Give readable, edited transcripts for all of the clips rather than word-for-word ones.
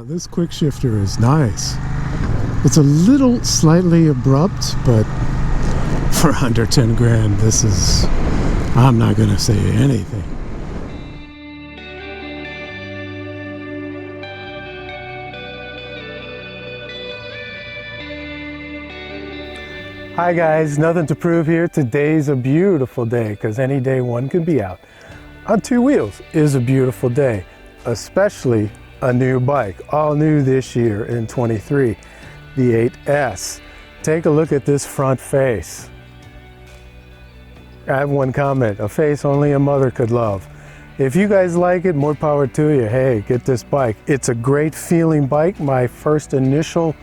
This quick shifter is nice. It's a little slightly abrupt, but for under 10 grand, this is, I'm not gonna say anything. Hi guys, Nothing to Prove here. Today's a beautiful day because any day one can be out on two wheels is a beautiful day, especially a new bike, all new this year in 23, the 8S. Take a look at this front face. I have one comment, a face only a mother could love. If you guys like it, more power to you. Hey, get this bike. It's a great feeling bike. My first initial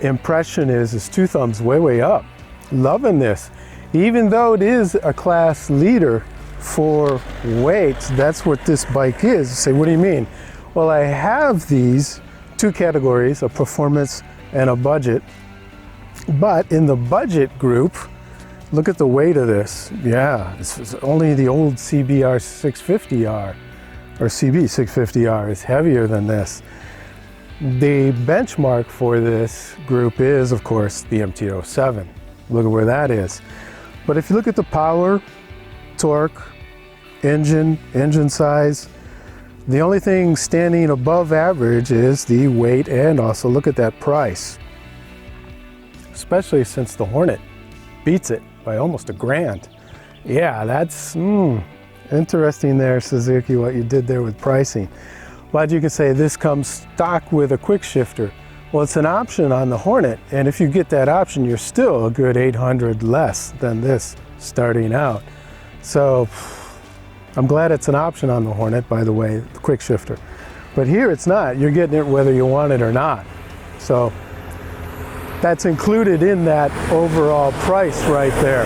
impression is two thumbs way up. Loving this. Even though it is a class leader for weight, that's what this bike is. You say, what do you mean? Well, I have these two categories, a performance and a budget. But in the budget group, look at the weight of this. Yeah, this is only the old CBR 650R or CB 650R is heavier than this. The benchmark for this group is, of course, the MT-07. Look at where that is. But if you look at the power, torque, engine size, the only thing standing above average is the weight, and also look at that price. Especially since the Hornet beats it by almost $1,000. Yeah, that's interesting there, Suzuki, what you did there with pricing. But you can say this comes stock with a quick shifter. Well, it's an option on the Hornet, and if you get that option, you're still a good 800 less than this starting out. So I'm glad it's an option on the Hornet, by the way, the quick shifter. But here it's not. You're getting it whether you want it or not. So that's included in that overall price right there.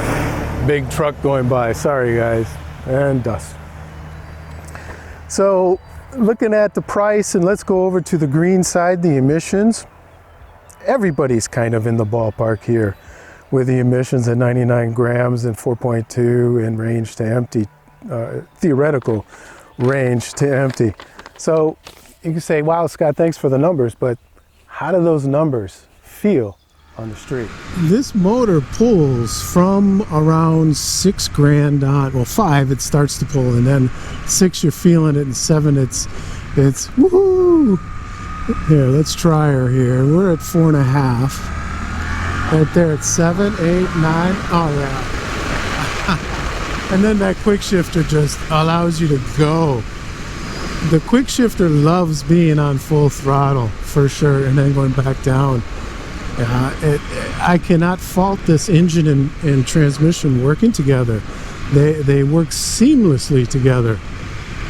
Big truck going by. Sorry, guys. And dust. So looking at the price, and let's go over to the green side, the emissions. Everybody's kind of in the ballpark here with the emissions at 99 grams and 4.2 in range to empty, theoretical range to empty. So you can say, wow, Scott, thanks for the numbers, but how do those numbers feel on the street? This motor pulls from around 6 grand on, well, 5 it starts to pull, and then 6 you're feeling it, and 7 it's woohoo. Here, let's try her here. We're at 4.5. Right there at 7, 8, 9. Oh yeah. And then that quick shifter just allows you to go. The quick shifter loves being on full throttle for sure, and then going back down. I cannot fault this engine and transmission working together. They work seamlessly together.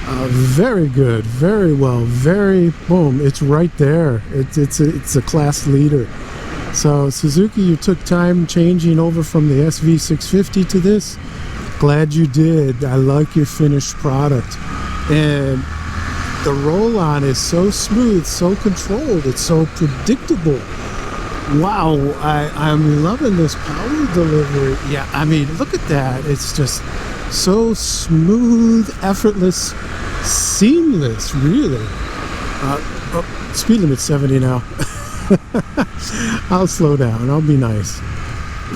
Very good, very well, very boom. It's right there. It's a class leader. So Suzuki, you took time changing over from the SV650 to this. Glad you did. I like your finished product, and the roll-on is so smooth, so controlled. It's so predictable. Wow, I'm loving this power delivery. Yeah, I mean, look at that. It's just so smooth, effortless, seamless, really. Speed limit 70 now. I'll slow down, I'll be nice.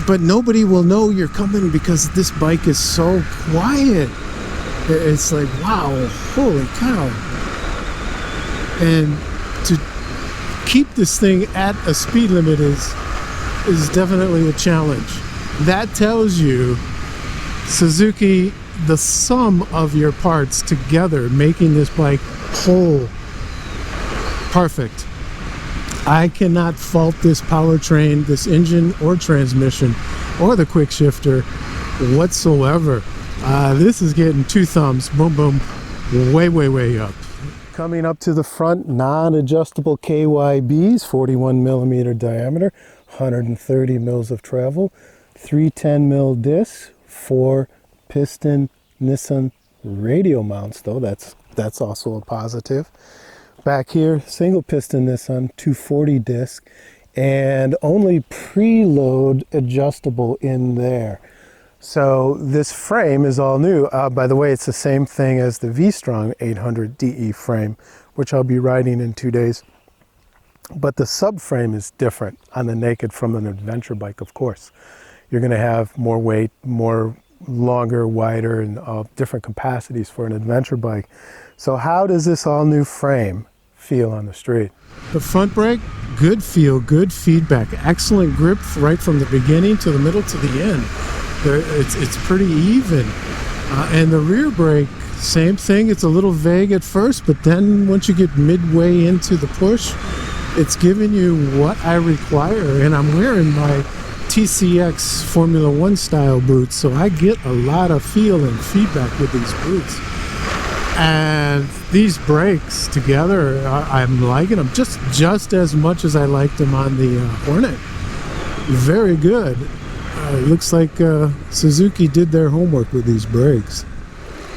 But nobody will know you're coming because this bike is so quiet. It's like, wow, holy cow. And to keep this thing at a speed limit is definitely a challenge. That tells you, Suzuki, the sum of your parts together making this bike whole perfect. I cannot fault this powertrain, this engine or transmission or the quick shifter whatsoever. This is getting 2 thumbs, boom boom, way up. Coming up to the front, non-adjustable KYBs, 41 millimeter diameter, 130 mils of travel, 310 mil discs, 4 piston Nissan radial mounts, though that's also a positive. Back here, single piston Nissan 240 disc, and only preload adjustable in there. So this frame is all new. By the way, it's the same thing as the V-Strong 800 DE frame which I'll be riding in 2 days. But the subframe is different on the Naked from an adventure bike, of course. You're going to have more weight, more longer, wider, and different capacities for an adventure bike. So how does this all new frame feel on the street? The front brake, good feel, good feedback, excellent grip right from the beginning to the middle to the end. It's pretty even. And the rear brake, same thing. It's a little vague at first, but then once you get midway into the push, it's giving you what I require. And I'm wearing my TCX Formula One style boots, so I get a lot of feel and feedback with these boots. And these brakes together, I'm liking them just as much as I liked them on the Hornet. Very good. It looks like Suzuki did their homework with these brakes.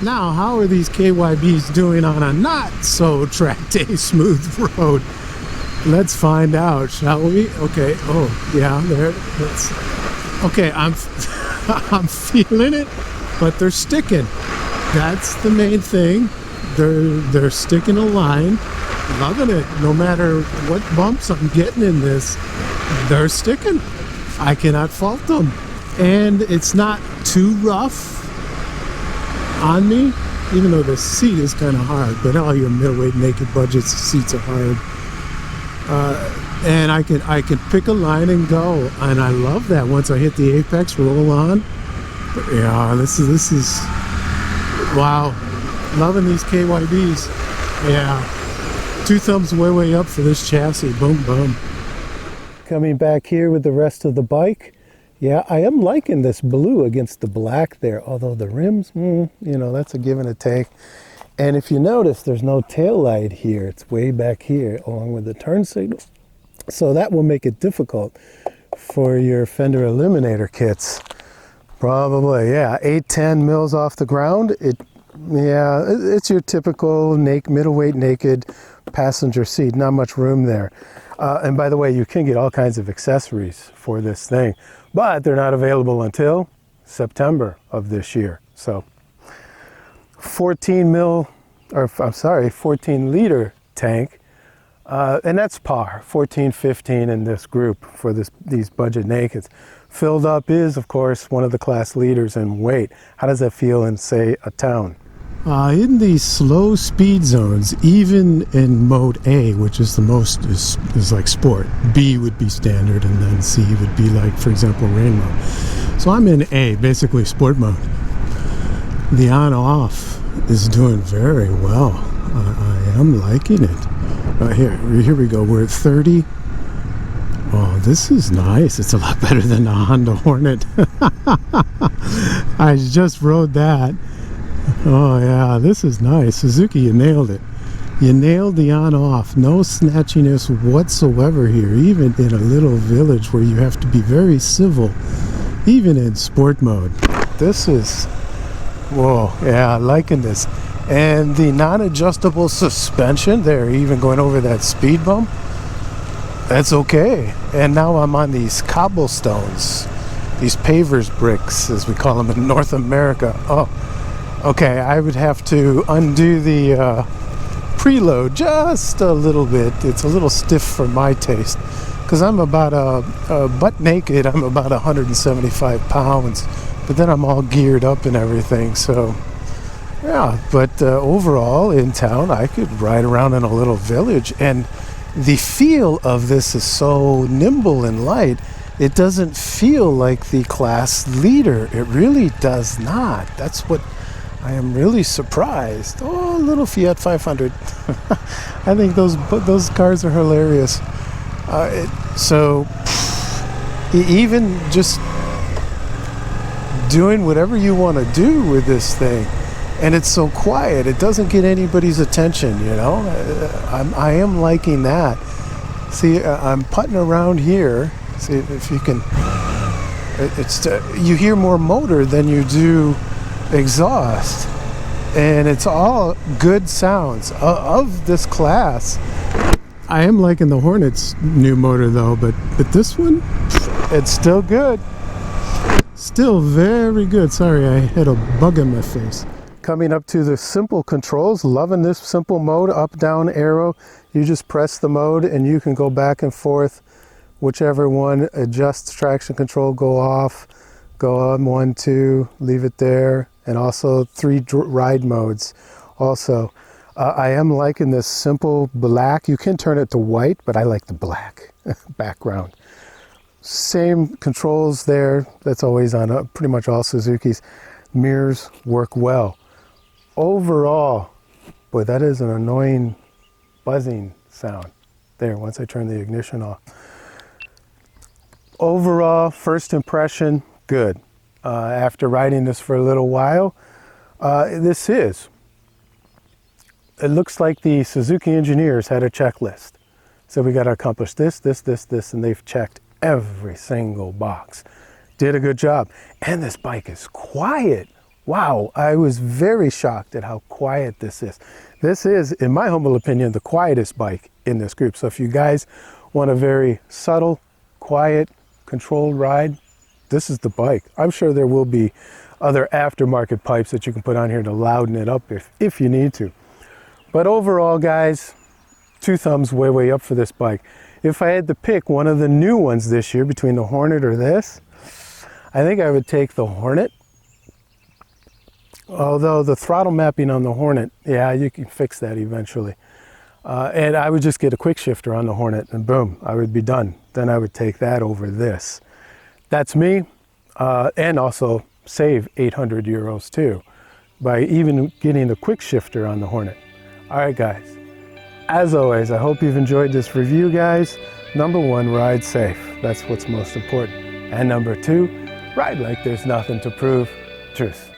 Now, how are these KYBs doing on a not so track day smooth road? Let's find out, shall we? Okay. Oh, yeah. Okay. I'm feeling it, but they're sticking. That's the main thing. They're sticking a line. Loving it. No matter what bumps I'm getting in this, they're sticking. I cannot fault them. And it's not too rough on me, even though the seat is kind of hard. But all your middleweight naked budgets, the seats are hard. And I can pick a line and go, and I love that. Once I hit the apex, roll on. But yeah, this is wow. Loving these KYBs. Yeah, 2 thumbs way up for this chassis. Boom boom. Coming back here with the rest of the bike. Yeah, I am liking this blue against the black there. Although the rims, you know, that's a give and a take. And if you notice, there's no tail light here. It's way back here along with the turn signal. So that will make it difficult for your fender eliminator kits. Probably, yeah, 8-10 mils off the ground. It's your typical middleweight naked passenger seat. Not much room there. And by the way, you can get all kinds of accessories for this thing, but they're not available until September of this year. So 14 liter tank, and that's par, 14, 15 in this group for these budget nakeds. Filled up is, of course, one of the class leaders in weight. How does that feel in, say, a town? In these slow speed zones, even in mode A, which is the most, is like sport, B would be standard, and then C would be like, for example, rain mode. So I'm in A, basically sport mode. The on-off is doing very well. I am liking it. Here we go. We're at 30. Oh, this is nice. It's a lot better than the Honda Hornet. I just rode that. Oh yeah, this is nice. Suzuki, you nailed it. You nailed the on-off. No snatchiness whatsoever here, even in a little village where you have to be very civil, even in sport mode. This is, whoa, yeah, liking this. And the non-adjustable suspension there, even going over that speed bump, that's okay. And now I'm on these cobblestones, these pavers bricks, as we call them in North America. Oh, okay, I would have to undo the preload just a little bit. It's a little stiff for my taste, because I'm about butt naked. I'm about 175 pounds, but then I'm all geared up and everything. So yeah, but overall in town, I could ride around in a little village, and the feel of this is so nimble and light. It doesn't feel like the class leader. It really does not. That's what I am really surprised. Oh, little Fiat 500. I think those cars are hilarious. So even just doing whatever you want to do with this thing, and it's so quiet, it doesn't get anybody's attention, you know. I am liking that. See, I'm putting around here. See if you can. You hear more motor than you do exhaust, and it's all good sounds of this class. I am liking the Hornet's new motor though, but this one, it's still good. Still very good. Sorry, I had a bug in my face. Coming up to the simple controls, loving this simple mode, up, down, arrow. You just press the mode and you can go back and forth, whichever one, adjust traction control, go off, go on, 1, 2, leave it there, and also 3 ride modes. Also, I am liking this simple black. You can turn it to white, but I like the black background. Same controls there. That's always on pretty much all Suzukis. Mirrors work well. Overall, boy, that is an annoying buzzing sound there once I turn the ignition off. Overall, first impression, good. After riding this for a little while, it looks like the Suzuki engineers had a checklist. So we got to accomplish this, this, this, this, and they've checked every single box. Did a good job. And this bike is quiet. Wow, I was very shocked at how quiet this is. This is, in my humble opinion, the quietest bike in this group. So if you guys want a very subtle, quiet, controlled ride, this is the bike. I'm sure there will be other aftermarket pipes that you can put on here to louden it up if you need to. But overall, guys, 2 thumbs way up for this bike. If I had to pick one of the new ones this year between the Hornet or this, I think I would take the Hornet. Although the throttle mapping on the Hornet, yeah, you can fix that eventually. And I would just get a quick shifter on the Hornet and boom, I would be done. Then I would take that over this. That's me. And also save 800 euros too by even getting the quick shifter on the Hornet. All right, guys. As always, I hope you've enjoyed this review, guys. Number 1, ride safe. That's what's most important. And number 2, ride like there's nothing to prove. Truth.